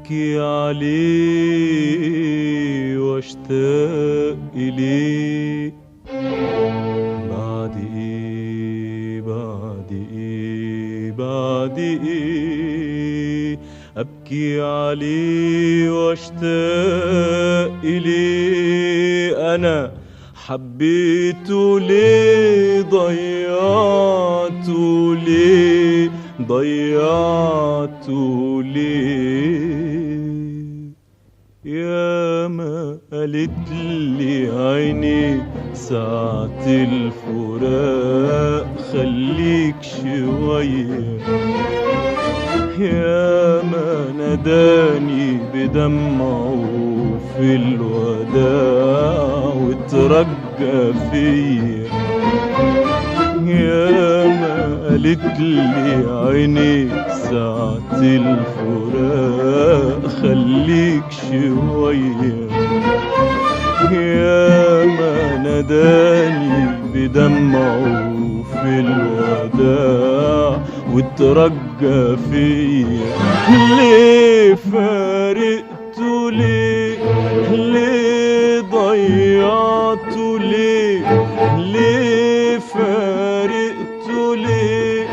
أبكي عليه واشتاق إليه. بعد إيه بعد إيه بعد إيه أبكي عليه واشتاق إليه. أنا حبيته ليه ضيعته ليه ضيعته ليه. يا ما قالت لي عيني ساعة الفراق خليك شوية. يا ما ناداني بدمعه في الوداع وترجى فيا. يا ما قالت لي عيني ساعة الفراق خليك شوية. يا ما ناداني بدمعه في الوداع وترجى فيا. ليه فارقته ليه ليه ضيعته ليه ليه فارقته ليه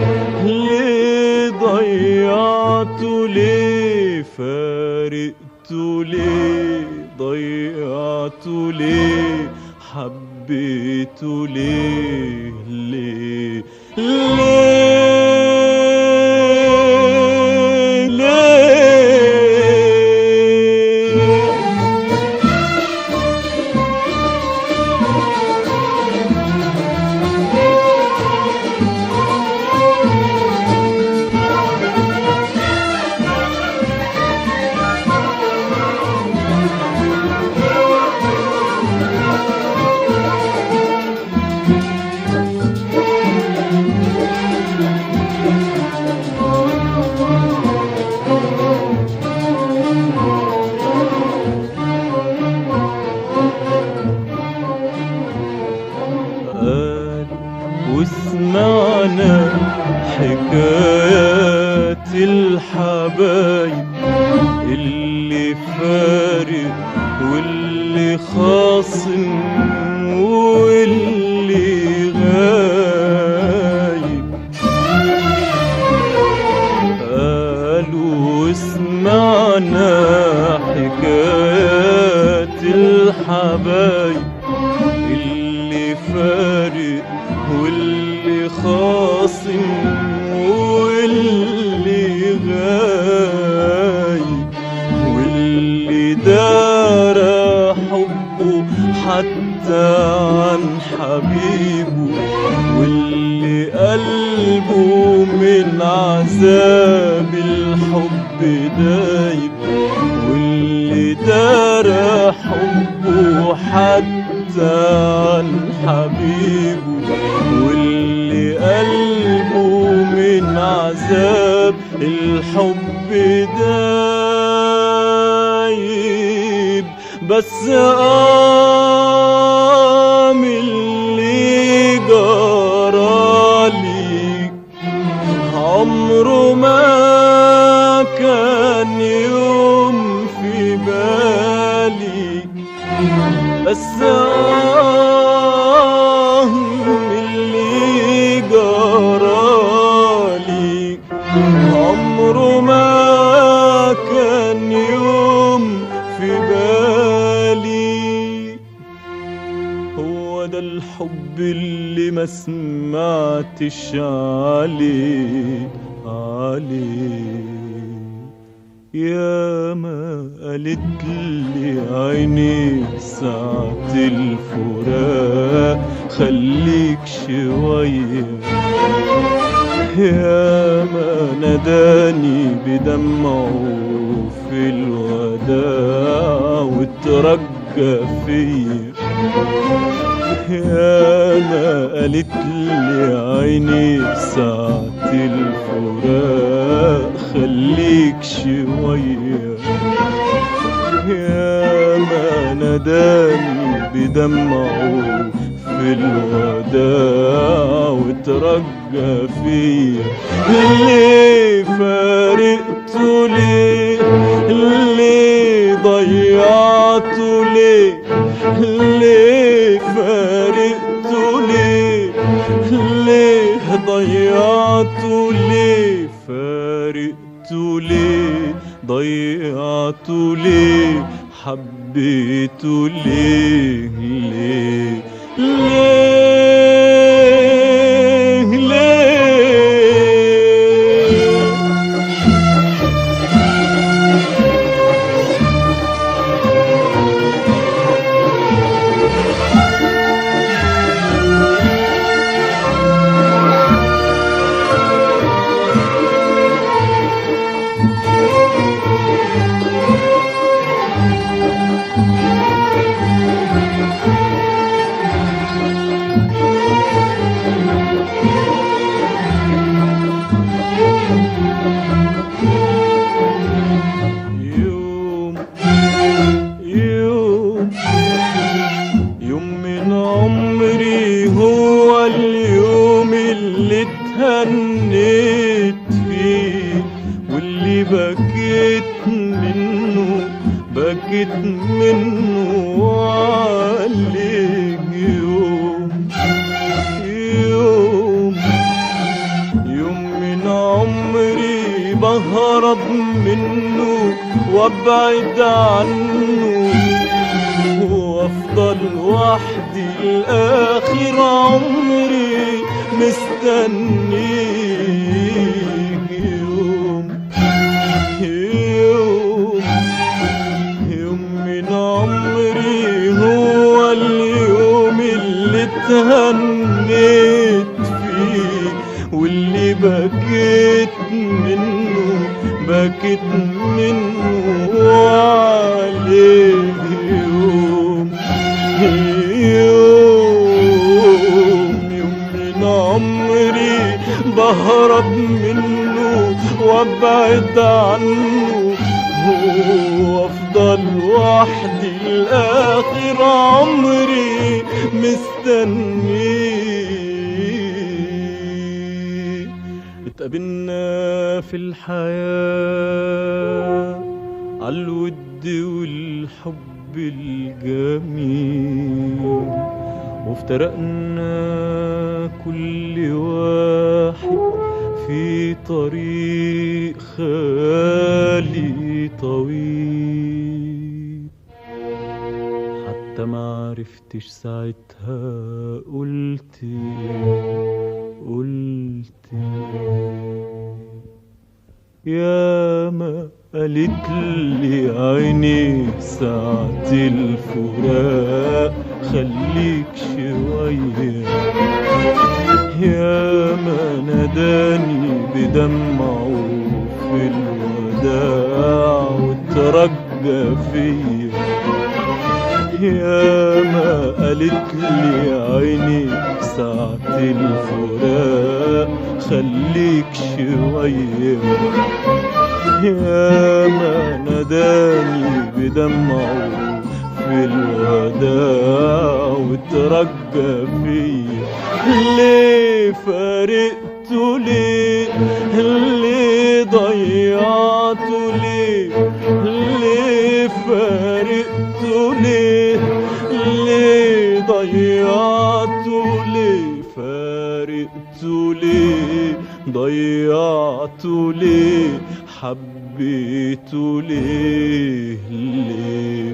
ليه ضيعته ليه فارقته ليه ضيعته ليه حبيته ليه ليه وسمعنا حكايات الحبايب اللي فارق واللي خاصم واللي غايب. قالوا وسمعنا حكايات الحبايب اللي فارق واللي خاصم واللي غايب واللي دار حبه حتى عن حبيبه واللي قلبه من عذاب الحب دايب واللي دار حبه حتى عن حبيبه واللي قلبه من عذاب الحب دايب. بس قام اللي جرالي عمره ما كان يوم في بالي. بس اللي جرالي عمره ما كان يوم في بالي. هو ده الحب اللي ما سمعتش عليه يا ما قالت لي عيني ساعة الفراق خليك شوية. يا ما ناداني بدمعه في الوداع وترجى فيا. يا ما قالت لي عيني ساعة الفراق خليك شوية. يا ما ناداني بدمعه في الوداع وترجى فيا. ليه فارقته ليه ضيعته ليه؟ ليه فارقته ليه؟ ليه ضيعته ليه؟ فارقته ليه؟ ضيعته ليه؟ حبيته ليه؟ ليه؟ ليه؟ ليه؟ يوم من عمري هو اليوم اللي اتهنيت فيه، واللي بكيت منه عليك. يوم من عمري بهرب منه وابعد عنه، وافضل وحدي لاخر عمري مستنيك. يوم من عمري هو اليوم اللي اتهنيت فيه، واللي بكيت منه عليه. يوم من عمري بهرب منه وابعد عنه، وافضل وحدي لاخر عمري مستنيه. اتقابلنا في الحياة عالود والحب الجميل، وافترقنا كل واحد في طريق خالي طويل. حتى ما عرفتش ساعتها قلت يا ما قالت لي عيني ساعة الفراق خليك شوية. يا ما ناداني بدمعه في الوداع وترجى فيا. يا ما قالت لي عيني ساعة الفراق خليك شوية. يا ما ناداني بدمعه في الوداع وترجى فيا. ليه فارقته ليه؟ ليه ضيعته ليه؟ ليه فارقته ليه؟ ليه ضيعته ليه؟ فارقته ليه؟ ضيعته ليه؟ حبيته ليه؟ ليه؟